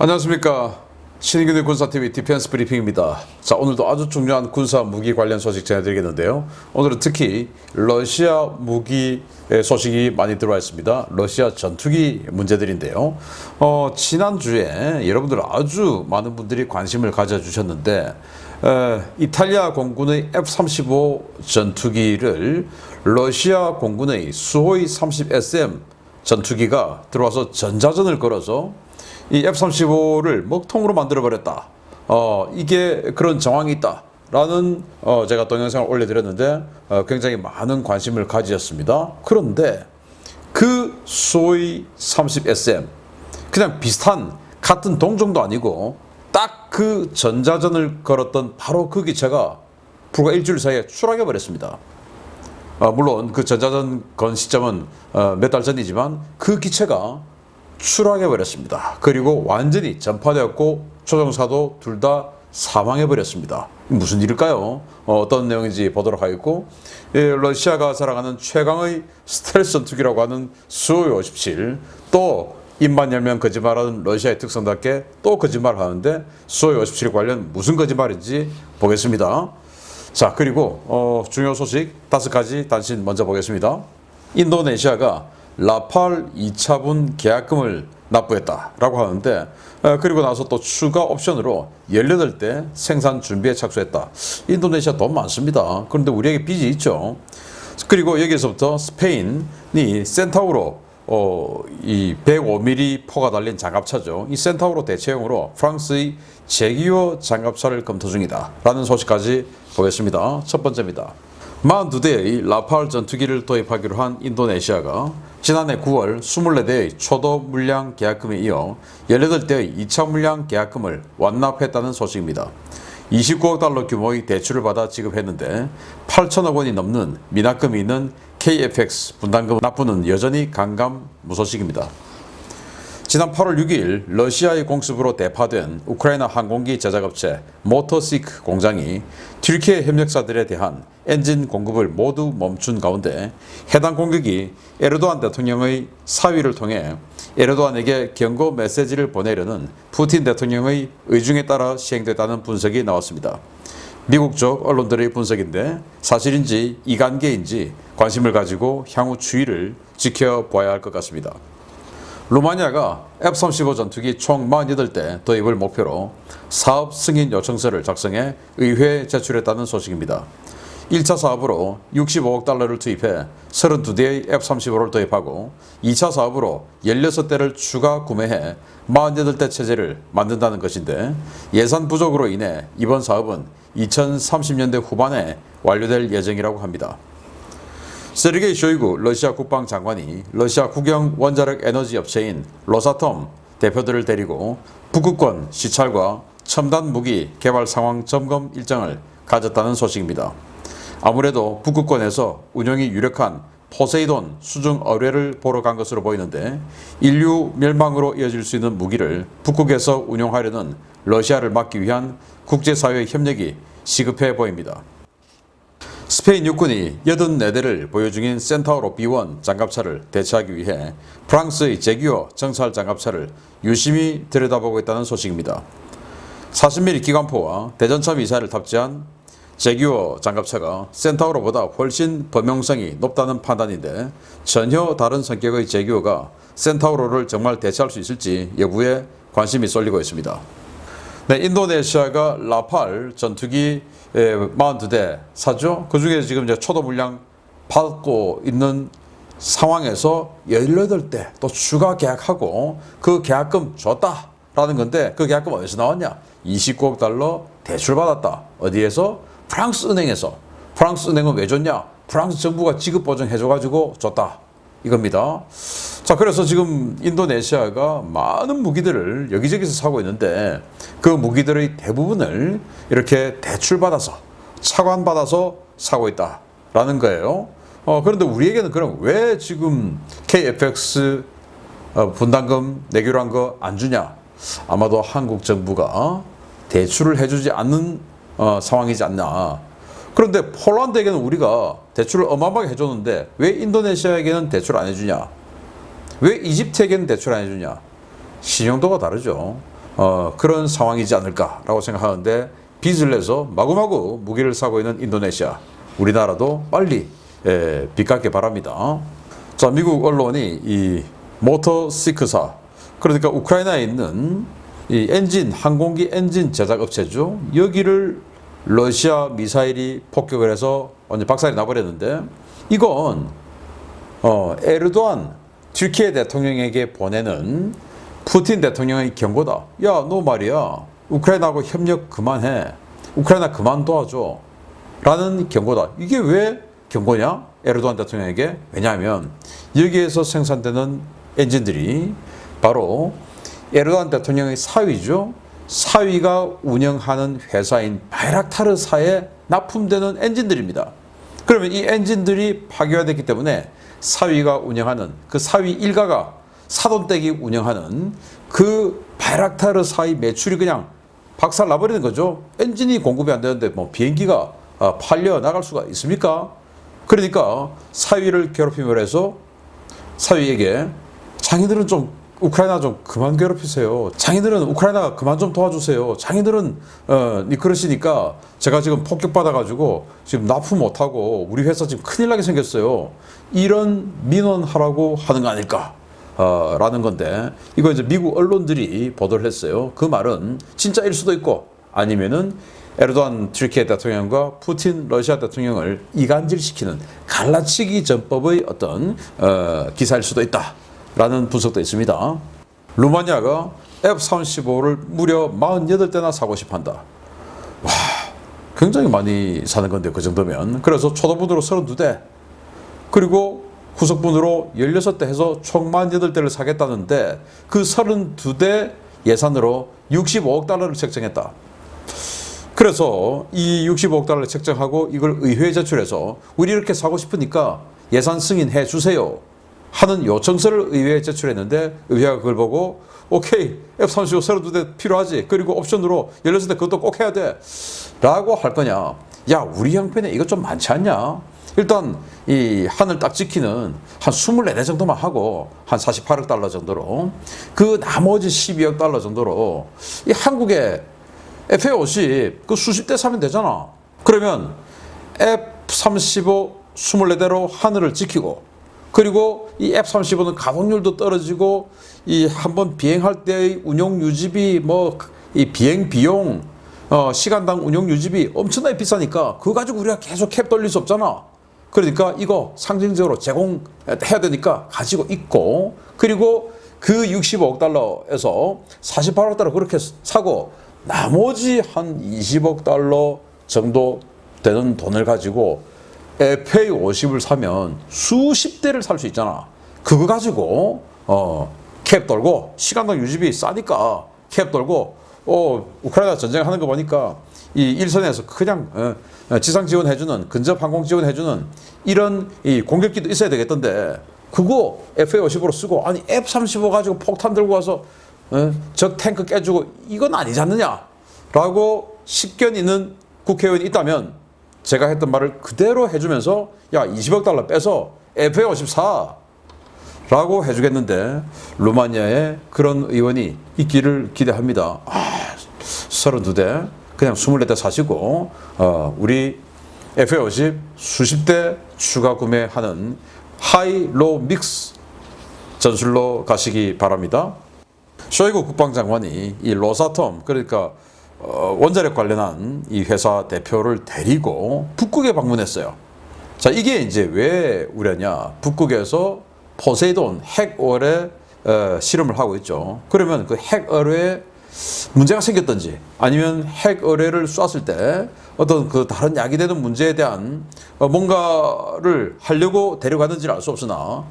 안녕하십니까. 신인균의 군사TV 디펜스 브리핑입니다. 자, 오늘도 아주 중요한 군사 무기 관련 소식 전해드리겠는데요. 오늘은 특히 러시아 무기 소식이 많이 들어와 있습니다. 러시아 전투기 문제들인데요. 지난주에 여러분들 아주 많은 분들이 관심을 가져주셨는데 이탈리아 공군의 F-35 전투기를 러시아 공군의 수호이 30SM 전투기가 들어와서 전자전을 걸어서 이 F-35를 먹통으로 만들어버렸다. 이게 그런 정황이 있다. 라는 제가 동영상을 올려드렸는데 굉장히 많은 관심을 가지셨습니다. 그런데 그 수호이 30SM 그냥 비슷한 같은 동종도 아니고 딱 그 전자전을 걸었던 바로 그 기체가 불과 일주일 사이에 추락해 버렸습니다. 물론 그 전자전 건 시점은 몇 달 전이지만 그 기체가 추락해 버렸습니다. 그리고 완전히 전파되었고 조종사도 둘 다 사망해 버렸습니다. 무슨 일일까요? 어떤 내용인지 보도록 하겠고, 러시아가 자랑하는 최강의 스텔스 전투기라고 하는 수호이 57, 또 입만 열면 거짓말하는 러시아의 특성답게 또 거짓말을 하는데 수호이 57 관련 무슨 거짓말인지 보겠습니다. 자, 그리고 중요 소식 5가지 단신 먼저 보겠습니다. 인도네시아가 라팔 2차분 계약금을 납부했다라고 하는데, 그리고 나서 또 추가 옵션으로 18대 생산 준비에 착수했다. 인도네시아 돈 많습니다. 그런데 우리에게 빚이 있죠. 그리고 여기서부터 스페인이 센타우로 이 105mm 포가 달린 장갑차죠. 이 센타우로 대체용으로 프랑스의 제기어 장갑차를 검토 중이다 라는 소식까지 보겠습니다. 첫 번째입니다. 42대의 라팔 전투기를 도입하기로 한 인도네시아가 지난해 9월 24대의 초도 물량 계약금에 이어 18대의 2차 물량 계약금을 완납했다는 소식입니다. 29억 달러 규모의 대출을 받아 지급했는데 8천억 원이 넘는 미납금이 있는 KFX 분담금 납부는 여전히 강감무소식입니다. 지난 8월 6일 러시아의 공습으로 대파된 우크라이나 항공기 제작업체 모터시크 공장이 튀르키예 협력사들에 대한 엔진 공급을 모두 멈춘 가운데 해당 공격이 에르도안 대통령의 사위를 통해 에르도안에게 경고 메시지를 보내려는 푸틴 대통령의 의중에 따라 시행됐다는 분석이 나왔습니다. 미국 쪽 언론들의 분석인데 사실인지 이관계인지 관심을 가지고 향후 추이를 지켜봐야 할 것 같습니다. 루마니아가 F-35 전투기 총 48대 도입을 목표로 사업 승인 요청서를 작성해 의회에 제출했다는 소식입니다. 1차 사업으로 65억 달러를 투입해 32대의 F-35를 도입하고 2차 사업으로 16대를 추가 구매해 48대 체제를 만든다는 것인데, 예산 부족으로 인해 이번 사업은 2030년대 후반에 완료될 예정이라고 합니다. 세르게이 쇼이구 러시아 국방장관이 러시아 국영 원자력 에너지 업체인 로사톰 대표들을 데리고 북극권 시찰과 첨단 무기 개발 상황 점검 일정을 가졌다는 소식입니다. 아무래도 북극권에서 운용이 유력한 포세이돈 수중 어뢰를 보러 간 것으로 보이는데, 인류 멸망으로 이어질 수 있는 무기를 북극에서 운용하려는 러시아를 막기 위한 국제사회의 협력이 시급해 보입니다. 스페인 육군이 84대를 보유 중인 센타우로 B1 장갑차를 대체하기 위해 프랑스의 제기어 정찰 장갑차를 유심히 들여다보고 있다는 소식입니다. 40mm 기관포와 대전차 미사일을 탑재한 제기어 장갑차가 센타우로보다 훨씬 범용성이 높다는 판단인데, 전혀 다른 성격의 제기어가 센타우로를 정말 대체할 수 있을지 여부에 관심이 쏠리고 있습니다. 네, 인도네시아가 라팔 전투기 42대 사죠. 그 중에 지금 이제 초도 물량 받고 있는 상황에서 18대 또 추가 계약하고 그 계약금 줬다라는 건데, 그 계약금 어디서 나왔냐? 29억 달러 대출 받았다. 어디에서? 프랑스 은행에서. 프랑스 은행은 왜 줬냐? 프랑스 정부가 지급 보증해줘가지고 줬다. 이겁니다. 자, 그래서 지금 인도네시아가 많은 무기들을 여기저기서 사고 있는데, 그 무기들의 대부분을 이렇게 대출받아서 차관받아서 사고 있다라는 거예요. 그런데 우리에게는 그럼 왜 지금 KFX 분담금 내기로 한 거 안 주냐? 아마도 한국 정부가 대출을 해주지 않는 상황이지 않나. 그런데 폴란드에게는 우리가 대출을 어마어마하게 해줬는데 왜 인도네시아에게는 대출 안 해주냐? 왜 이집트에게는 대출 안 해주냐? 신용도가 다르죠. 그런 상황이지 않을까라고 생각하는데 빚을 내서 마구마구 무기를 사고 있는 인도네시아, 우리나라도 빨리 빚 갚게 바랍니다. 자, 미국 언론이 이 모터시크사, 그러니까 우크라이나에 있는 이 항공기 엔진 제작 업체죠. 여기를 러시아 미사일이 폭격을 해서 완전 박살이 나버렸는데, 이건 에르도안 튀르키예 대통령에게 보내는 푸틴 대통령의 경고다. 야, 너 말이야, 우크라이나하고 협력 그만해, 우크라이나 그만 도와줘 라는 경고다. 이게 왜 경고냐? 에르도안 대통령에게. 왜냐하면 여기에서 생산되는 엔진들이 바로 에르도안 대통령의 사위죠. 사위가 운영하는 회사인 바이락타르사에 납품되는 엔진들입니다. 그러면 이 엔진들이 파괴화됐기 때문에 사위가 운영하는, 그 사위 일가가 사돈댁이 운영하는 그 바이락타르사의 매출이 그냥 박살 나버리는 거죠. 엔진이 공급이 안 되는데 뭐 비행기가 팔려 나갈 수가 있습니까? 그러니까 사위를 괴롭힘을 해서 사위에게 장인들은 좀 우크라이나 좀 그만 괴롭히세요. 장인들은 우크라이나 그만 좀 도와주세요. 장인들은 그러시니까 제가 지금 폭격받아가지고 지금 납품 못하고 우리 회사 지금 큰일 나게 생겼어요. 이런 민원하라고 하는 거 아닐까? 라는 건데, 이거 이제 미국 언론들이 보도를 했어요. 그 말은 진짜일 수도 있고, 아니면은 에르도안 튀르키예 대통령과 푸틴 러시아 대통령을 이간질시키는 갈라치기 전법의 어떤 기사일 수도 있다라는 분석도 있습니다. 루마니아가 F-35를 무려 48대나 사고 싶어 한다. 와, 굉장히 많이 사는 건데, 그 정도면. 그래서 초도부대로 32대, 그리고 후속분으로 16대 해서 총 48대를 사겠다는데, 그 32대 예산으로 65억 달러를 책정했다. 그래서 이 65억 달러를 책정하고 이걸 의회에 제출해서 우리 이렇게 사고 싶으니까 예산 승인해 주세요 하는 요청서를 의회에 제출했는데, 의회가 그걸 보고 오케이, F-35 32대 필요하지, 그리고 옵션으로 16대 그것도 꼭 해야 돼 라고 할 거냐. 야, 우리 형편에 이거 좀 많지 않냐? 일단 이 하늘 딱 지키는 한 24대 정도만 하고 한 48억 달러 정도로, 그 나머지 12억 달러 정도로 이 한국의 F-50 그 수십 대 사면 되잖아. 그러면 F-35 24대로 하늘을 지키고, 그리고 이 F-35는 가동률도 떨어지고 이 한번 비행할 때의 운용 유지비, 뭐 이 비행 비용, 시간당 운용 유지비 엄청나게 비싸니까 그거 가지고 우리가 계속 캡 돌릴 수 없잖아. 그러니까 이거 상징적으로 제공해야 되니까 가지고 있고, 그리고 그 65억 달러에서 48억 달러 그렇게 사고, 나머지 한 20억 달러 정도 되는 돈을 가지고 FA-50을 사면 수십 대를 살 수 있잖아. 그거 가지고 캡 돌고, 시간당 유지비 싸니까 캡 돌고, 우크라이나 전쟁하는 거 보니까 이 일선에서 그냥 지상 지원해주는, 근접 항공 지원해주는 이런 이 공격기도 있어야 되겠던데, 그거 FA-50으로 쓰고, 아니 F-35 가지고 폭탄 들고 와서 적 탱크 깨주고, 이건 아니지 않느냐 라고 식견 있는 국회의원이 있다면 제가 했던 말을 그대로 해주면서 야, 20억 달러 빼서 FA-50 사 라고 해주겠는데, 루마니아에 그런 의원이 있기를 기대합니다. 32대 그냥 24대 사시고 우리 FA-50 수십 대 추가 구매하는 하이 로 믹스 전술로 가시기 바랍니다. 쇼이구 국방장관이 이 로사톰, 그러니까 원자력 관련한 이 회사 대표를 데리고 북극에 방문했어요. 자, 이게 이제 왜 우려냐? 북극에서 포세이돈 핵어뢰 실험을 하고 있죠. 그러면 그 핵어뢰에 문제가 생겼든지, 아니면 핵어뢰를 쐈을 때 어떤 그 다른 야기되는 문제에 대한 뭔가를 하려고 데려가는지는 알 수 없으나,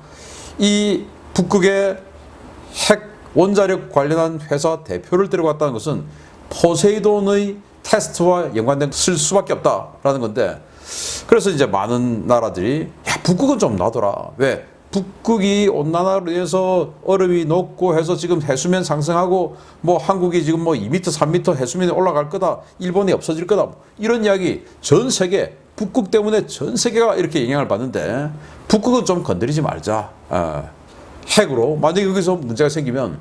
이 북극의 핵 원자력 관련한 회사 대표를 데려갔다는 것은 포세이돈의 테스트와 연관된 쓸 수밖에 없다라는 건데, 그래서 이제 많은 나라들이 야, 북극은 좀 놔둬라. 왜? 북극이 온난화로 인해서 얼음이 녹고 해서 지금 해수면 상승하고, 뭐 한국이 지금 뭐 2m, 3m 해수면이 올라갈 거다, 일본이 없어질 거다, 이런 이야기 전 세계, 북극 때문에 전 세계가 이렇게 영향을 받는데 북극은 좀 건드리지 말자. 핵으로 만약에 여기서 문제가 생기면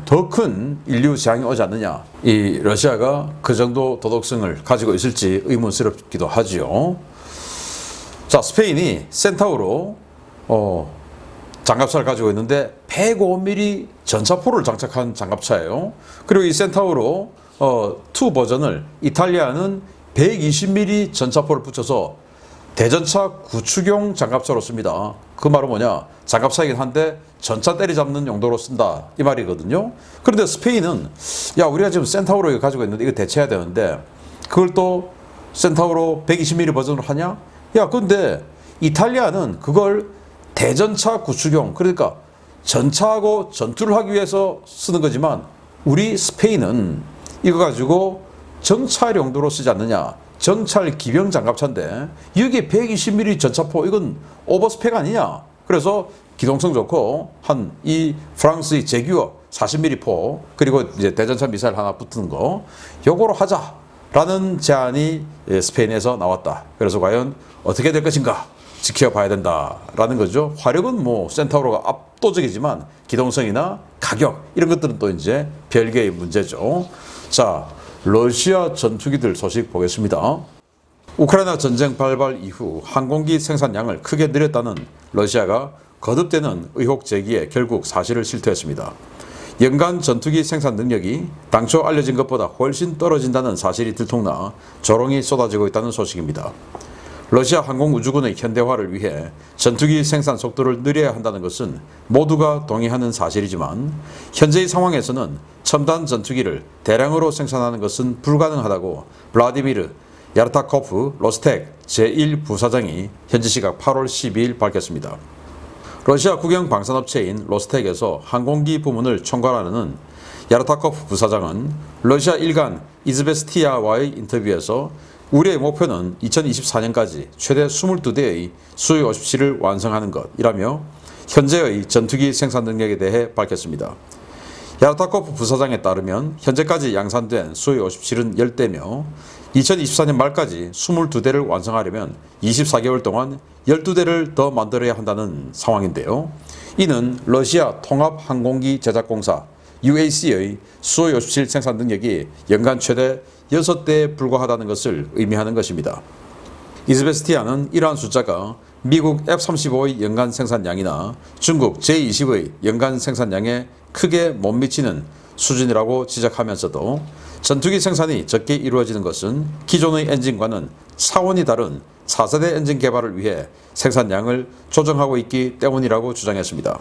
더 큰 인류 재앙이 오지 않느냐. 이 러시아가 그 정도 도덕성을 가지고 있을지 의문스럽기도 하지요. 자, 스페인이 센타우로 장갑차를 가지고 있는데 105mm 전차포를 장착한 장갑차예요. 그리고 이 센타우로 2 버전을 이탈리아는 120mm 전차포를 붙여서 대전차 구축용 장갑차로 씁니다. 그 말은 뭐냐? 장갑차이긴 한데 전차 때리잡는 용도로 쓴다 이 말이거든요. 그런데 스페인은 야, 우리가 지금 센타우로 가지고 있는데 이거 대체해야 되는데 그걸 또 센타우로 120mm 버전으로 하냐? 야, 근데 이탈리아는 그걸 대전차 구축용, 그러니까 전차하고 전투를 하기 위해서 쓰는 거지만 우리 스페인은 이거 가지고 정찰 용도로 쓰지 않느냐. 정찰 기병 장갑차인데 여기에 120mm 전차포, 이건 오버스펙 아니냐. 그래서 기동성 좋고 한 이 프랑스의 제규어 40mm 포, 그리고 이제 대전차 미사일 하나 붙는 거, 요거로 하자라는 제안이 스페인에서 나왔다. 그래서 과연 어떻게 될 것인가 지켜봐야 된다라는 거죠. 화력은 뭐 센타우로가 압도적이지만 기동성이나 가격 이런 것들은 또 이제 별개의 문제죠. 자, 러시아 전투기들 소식 보겠습니다. 우크라이나 전쟁 발발 이후 항공기 생산량을 크게 늘렸다는 러시아가 거듭되는 의혹 제기에 결국 사실을 실토했습니다. 연간 전투기 생산 능력이 당초 알려진 것보다 훨씬 떨어진다는 사실이 들통나 조롱이 쏟아지고 있다는 소식입니다. 러시아 항공우주군의 현대화를 위해 전투기 생산 속도를 늘려야 한다는 것은 모두가 동의하는 사실이지만 현재의 상황에서는 첨단 전투기를 대량으로 생산하는 것은 불가능하다고 블라디미르 야르타코프 로스텍 제1부사장이 현지 시각 8월 12일 밝혔습니다. 러시아 국영 방산업체인 로스텍에서 항공기 부문을 총괄하는 야르타코프 부사장은 러시아 일간 이즈베스티야와의 인터뷰에서 우리의 목표는 2024년까지 최대 22대의 수유-57을 완성하는 것이라며 현재의 전투기 생산 능력에 대해 밝혔습니다. 야르타코프 부사장에 따르면 현재까지 양산된 수유-57은 10대며 2024년 말까지 22대를 완성하려면 24개월 동안 12대를 더 만들어야 한다는 상황인데요. 이는 러시아 통합항공기 제작공사 UAC의 수유-57 생산 능력이 연간 최대 6대에 불과하다는 것을 의미하는 것입니다. 이즈베스티아는 이러한 숫자가 미국 F-35의 연간 생산량이나 중국 J-20의 연간 생산량에 크게 못 미치는 수준이라고 지적하면서도 전투기 생산이 적게 이루어지는 것은 기존의 엔진과는 차원이 다른 4세대 엔진 개발을 위해 생산량을 조정하고 있기 때문이라고 주장했습니다.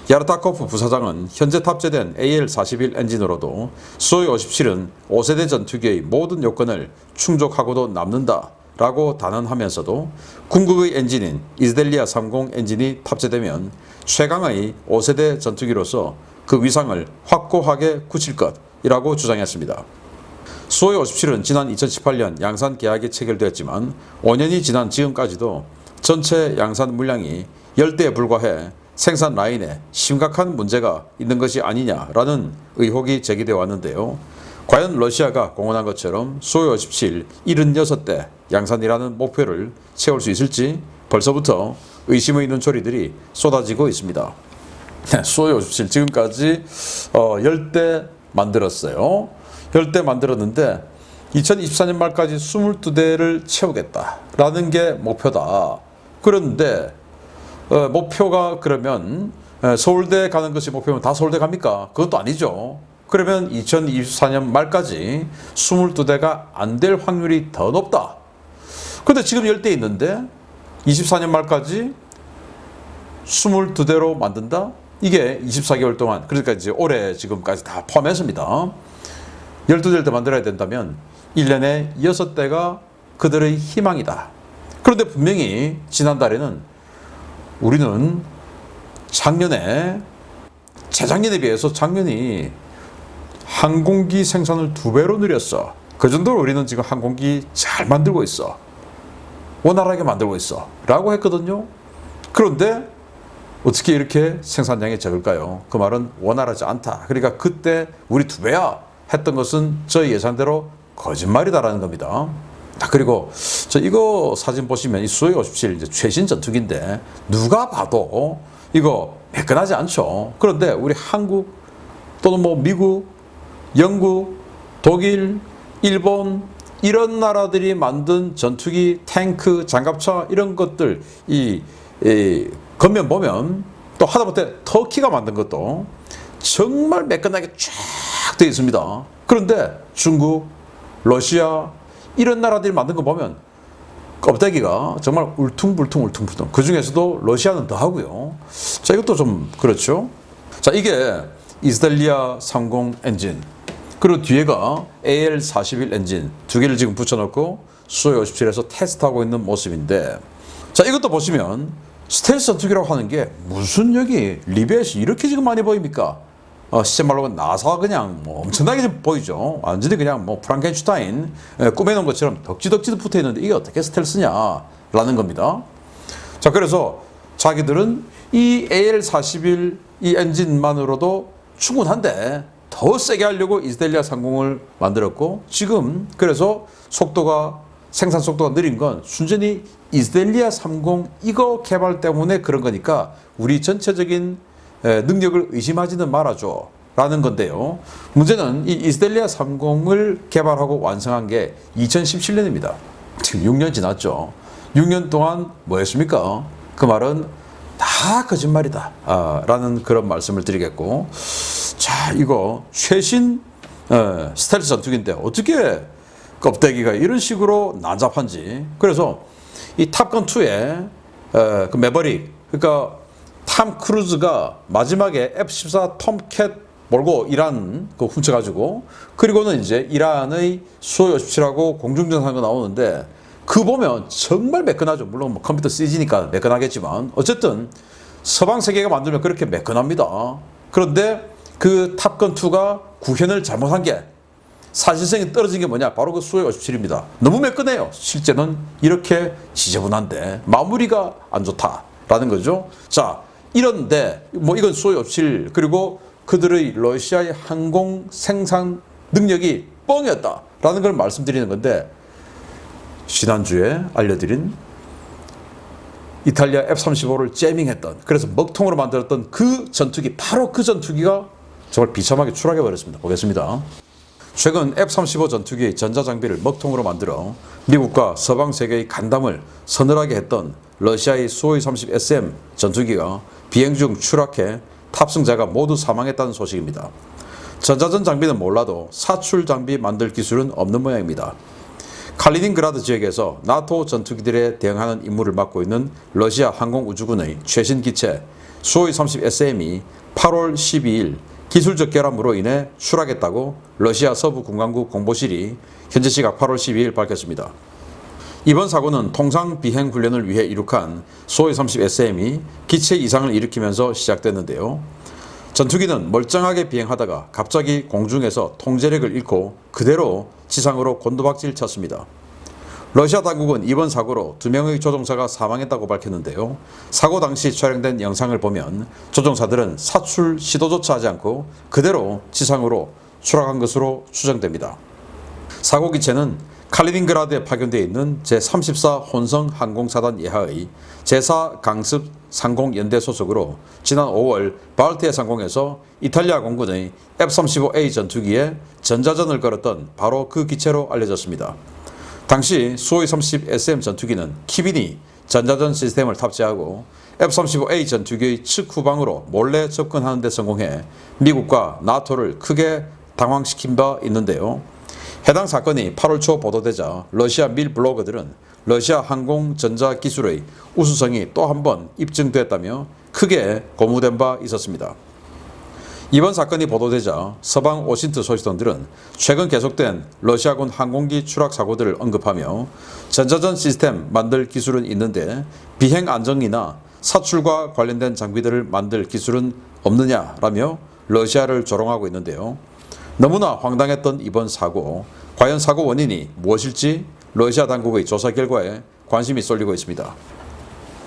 야르타코프 부사장은 현재 탑재된 AL-41 엔진으로도 수유-57은 5세대 전투기의 모든 요건을 충족하고도 남는다 라고 단언하면서도 궁극의 엔진인 이즈델리아 30 엔진이 탑재되면 최강의 5세대 전투기로서 그 위상을 확고하게 굳힐 것이라고 주장했습니다. 수유-57은 지난 2018년 양산 계약이 체결되었지만 5년이 지난 지금까지도 전체 양산 물량이 10대에 불과해 생산 라인에 심각한 문제가 있는 것이 아니냐라는 의혹이 제기되어 왔는데요. 과연 러시아가 공언한 것처럼 수유-57 76대 양산이라는 목표를 채울 수 있을지 벌써부터 의심의 눈초리들이 쏟아지고 있습니다. 수유-57 지금까지 10대 만들었어요. 10대 만들었는데 2024년 말까지 22대를 채우겠다라는 게 목표다. 그런데 목표가 그러면 서울대 가는 것이 목표면 다 서울대 갑니까? 그것도 아니죠. 그러면 2024년 말까지 22대가 안 될 확률이 더 높다. 근데 지금 10대 있는데 24년 말까지 22대로 만든다? 이게 24개월 동안, 그러니까 이제 올해 지금까지 다 포함해서입니다. 12대를 더 만들어야 된다면 1년에 6대가 그들의 희망이다. 그런데 분명히 지난달에는 우리는 작년에, 재작년에 비해서 작년이 항공기 생산을 2배로 늘렸어. 그 정도로 우리는 지금 항공기 잘 만들고 있어. 원활하게 만들고 있어. 라고 했거든요. 그런데 어떻게 이렇게 생산량이 적을까요? 그 말은 원활하지 않다. 그러니까 그때 우리 2배야 했던 것은 저희 예상대로 거짓말이다라는 겁니다. 그리고 이거 사진 보시면 이 수유-57 이제 최신 전투기인데 누가 봐도 이거 매끈하지 않죠. 그런데 우리 한국 또는 뭐 미국, 영국, 독일, 일본 이런 나라들이 만든 전투기, 탱크, 장갑차 이런 것들 이 겉면 보면 또 하다못해 터키가 만든 것도 정말 매끈하게 쫙 되어 있습니다. 그런데 중국, 러시아 이런 나라들이 만든 거 보면 껍데기가 정말 울퉁불퉁. 그 중에서도 러시아는 더 하고요. 자, 이것도 좀 그렇죠. 자, 이게 이스달리아 30 엔진, 그리고 뒤에가 AL-41 엔진 두 개를 지금 붙여놓고 수호이 57에서 테스트하고 있는 모습인데, 자, 이것도 보시면 스텔스 전투기라고 하는 게 무슨 여기 리비아에서 이렇게 지금 많이 보입니까? 시체 말로 나사 그냥 뭐 엄청나게 좀 보이죠. 완전히 그냥 뭐 프랑켄슈타인 꾸며놓은 것처럼 덕지덕지도 붙어 있는데 이게 어떻게 스텔스냐라는 겁니다. 자, 그래서 자기들은 이 AL-41 이 엔진만으로도 충분한데 더 세게 하려고 이스달리아 30을 만들었고, 지금 그래서 생산 속도가 느린 건 순전히 이스달리아 30 이거 개발 때문에 그런 거니까 우리 전체적인 능력을 의심하지는 말아줘 라는 건데요. 문제는 이 이스달리아 30을 개발하고 완성한 게 2017년입니다. 지금 6년 지났죠. 6년 동안 뭐 했습니까? 그 말은 다 거짓말이다 라는 그런 말씀을 드리겠고, 자, 이거 최신 스텔스 전투기인데 어떻게 껍데기가 이런 식으로 난잡한지. 그래서 이 탑건2의 그 매버릭, 그러니까 탐 크루즈가 마지막에 F-14 톰캣 몰고 이란 그 훔쳐가지고, 그리고는 이제 이란의 수호이 57하고 공중전하고 나오는데 그 보면 정말 매끈하죠. 물론 뭐 컴퓨터 CG니까 매끈하겠지만 어쨌든 서방 세계가 만들면 그렇게 매끈합니다. 그런데 그 탑건2가 구현을 잘못한 게, 사실성이 떨어진 게 뭐냐? 바로 그 수호이 57입니다. 너무 매끈해요. 실제는 이렇게 지저분한데 마무리가 안 좋다라는 거죠. 자, 이런데 뭐 이건 수호이 57, 그리고 그들의 러시아의 항공 생산 능력이 뻥이었다라는 걸 말씀드리는 건데, 지난주에 알려드린 이탈리아 F-35를 제밍했던, 그래서 먹통으로 만들었던 그 전투기, 바로 그 전투기가 정말 비참하게 추락해 버렸습니다. 보겠습니다. 최근 F-35 전투기의 전자장비를 먹통으로 만들어 미국과 서방 세계의 간담을 서늘하게 했던 러시아의 수호이 30 SM 전투기가 비행 중 추락해 탑승자가 모두 사망했다는 소식입니다. 전자전 장비는 몰라도 사출 장비 만들 기술은 없는 모양입니다. 칼리닝그라드 지역에서 나토 전투기들에 대응하는 임무를 맡고 있는 러시아 항공우주군의 최신 기체 수호이 30 SM이 8월 12일 기술적 결함으로 인해 추락했다고 러시아 서부 군강국 공보실이 현재 시각 8월 12일 밝혔습니다. 이번 사고는 통상 비행 훈련을 위해 이룩한 수호이 30 SM이 기체 이상을 일으키면서 시작됐는데요. 전투기는 멀쩡하게 비행하다가 갑자기 공중에서 통제력을 잃고 그대로 지상으로 곤두박질 쳤습니다. 러시아 당국은 이번 사고로 2명의 조종사가 사망했다고 밝혔는데요. 사고 당시 촬영된 영상을 보면 조종사들은 사출 시도조차 하지 않고 그대로 지상으로 추락한 것으로 추정됩니다. 사고 기체는 칼리닝그라드에 파견되어 있는 제34 혼성 항공사단 예하의 제4 강습 상공연대 소속으로 지난 5월 발티해 상공에서 이탈리아 공군의 F-35A 전투기에 전자전을 걸었던 바로 그 기체로 알려졌습니다. 당시 수호이 30 SM 전투기는 키비니 전자전 시스템을 탑재하고 F-35A 전투기의 측 후방으로 몰래 접근하는 데 성공해 미국과 나토를 크게 당황시킨 바 있는데요. 해당 사건이 8월 초 보도되자 러시아 밀 블로거들은 러시아 항공 전자 기술의 우수성이 또 한 번 입증됐다며 크게 고무된 바 있었습니다. 이번 사건이 보도되자 서방 워싱턴 소식통들은 최근 계속된 러시아군 항공기 추락 사고들을 언급하며 전자전 시스템 만들 기술은 있는데 비행 안정이나 사출과 관련된 장비들을 만들 기술은 없느냐라며 러시아를 조롱하고 있는데요. 너무나 황당했던 이번 사고, 과연 사고 원인이 무엇일지 러시아 당국의 조사 결과에 관심이 쏠리고 있습니다.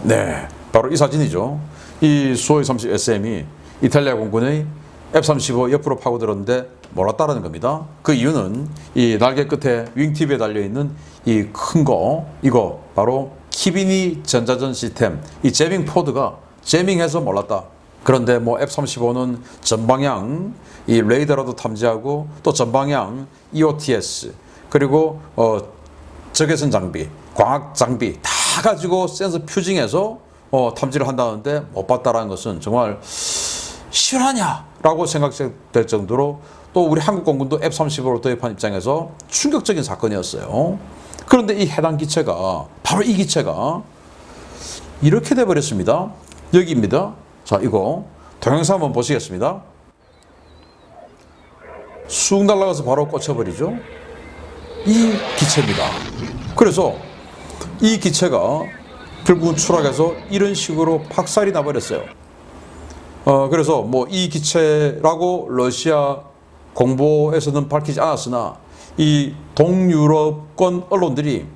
네, 바로 이 사진이죠. 이 수호이 30 SM이 이탈리아 공군의 F-35 옆으로 파고들었는데 몰았다라는 겁니다. 그 이유는 이 날개 끝에 윙팁에 달려있는 이 큰 거, 이거 바로 키비니 전자전 시스템, 이 제밍 포드가 제밍해서 몰랐다. 그런데 뭐 F-35는 전방향 이 레이더라도 탐지하고 또 전방향 EOTS 그리고 적외선 장비, 광학 장비 다 가지고 센서 퓨징해서 탐지를 한다는데 못 봤다라는 것은 정말 실화냐라고 생각될 정도로 또 우리 한국 공군도 F-35로 도입한 입장에서 충격적인 사건이었어요. 그런데 이 해당 기체가 바로 이 기체가 이렇게 돼 버렸습니다. 여기입니다. 자, 이거 동영상 한번 보시겠습니다. 쑥 날아가서 바로 꽂혀버리죠. 이 기체입니다. 그래서 이 기체가 결국은 추락해서 이런 식으로 박살이 나버렸어요. 그래서 뭐 이 기체라고 러시아 공보에서는 밝히지 않았으나 이 동유럽권 언론들이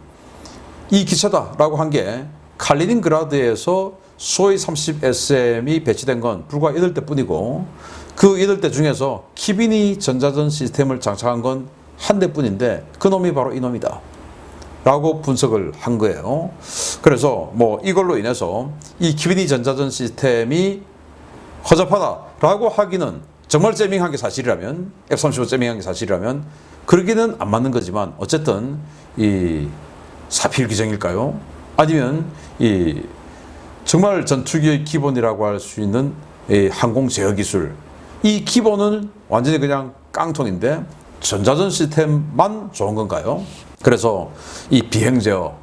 이 기체다라고 한 게 칼리닝그라드에서 소위 30SM이 배치된 건 불과 8대 뿐이고 그 8대 중에서 키비니 전자전 시스템을 장착한 건 한 대뿐인데 그 놈이 바로 이 놈이다 라고 분석을 한 거예요. 그래서 뭐 이걸로 인해서 이 키비니 전자전 시스템이 허접하다라고 하기는 정말 재밍한 게 사실이라면 F-35 재밍한 게 사실이라면 그러기는 안 맞는 거지만 어쨌든 이 사필규정일까요? 아니면 이 정말 전투기의 기본이라고 할 수 있는 이 항공 제어 기술 이 기본은 완전히 그냥 깡통인데 전자전 시스템만 좋은 건가요? 그래서 이 비행제어가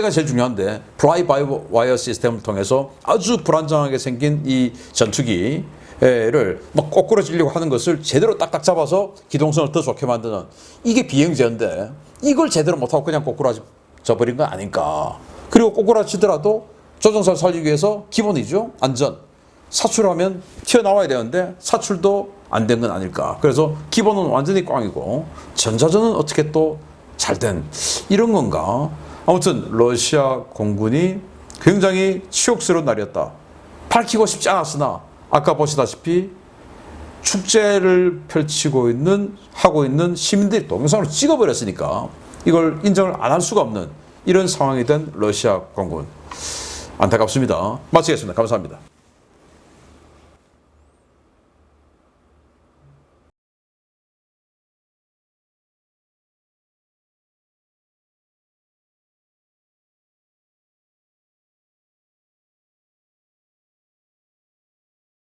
제일 중요한데 플라이 바이 와이어 시스템을 통해서 아주 불안정하게 생긴 이 전투기를 막 꼬꾸라지려고 하는 것을 제대로 딱딱 잡아서 기동성을 더 좋게 만드는 이게 비행제어인데 이걸 제대로 못하고 그냥 꼬꾸라져 버린 건 아닌가. 그리고 꼬꾸라지더라도 조종사를 살리기 위해서 기본이죠. 안전. 사출하면 튀어나와야 되는데 사출도 안 된 건 아닐까. 그래서 기본은 완전히 꽝이고 전자전은 어떻게 또 잘된 이런 건가. 아무튼 러시아 공군이 굉장히 치욕스러운 날이었다. 밝히고 싶지 않았으나 아까 보시다시피 축제를 하고 있는 시민들이 동영상으로 찍어버렸으니까 이걸 인정을 안 할 수가 없는 이런 상황이 된 러시아 공군. 안타깝습니다. 마치겠습니다. 감사합니다.